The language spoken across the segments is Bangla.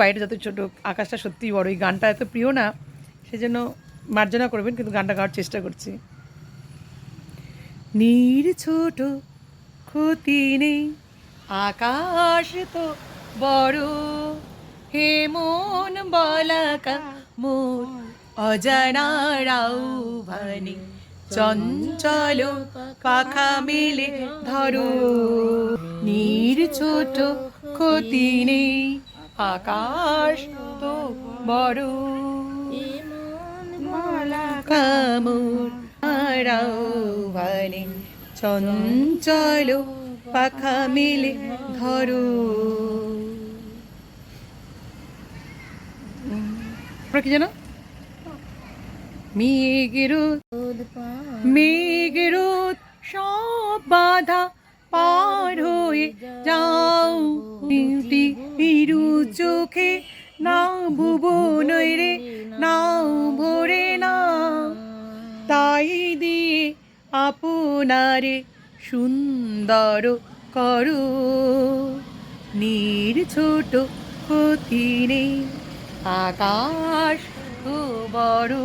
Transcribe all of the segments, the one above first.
বাইরে যত ছোট, আকাশটা সত্যিই বড়। এই গানটা এত প্রিয় না, সেজন্য মার্জনা করবেন, কিন্তু গানটা গাওয়ার চেষ্টা করছি। নীর ছোট, ক্ষতি নেই, আকাশ তো বড়, হে মন বলাকা মোর অজানা রাউভানি, চঞ্চল পাখা মেলে ধরো। নীর ছোট, ক্ষতি নেই, আকাশ তো বড়, কামড় রাউভানি, চঞ্চল পাখা মেলে ধরো। কি জানো? মেঘেরোদ সব বাধা পার হয়ে যাও, হিরু চোখে নাও ভুবনই রে, নাও ভরে না, তাই দিয়ে আপনারে সুন্দর করো। নীর ছোট, ক্ষতি নেই, আকাশ তো বড়,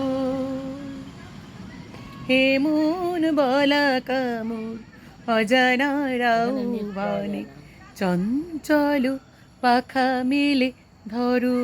হে মন বলা কামড় অজানা রাউভানি, চঞ্চল পাখা মেলে ধরো।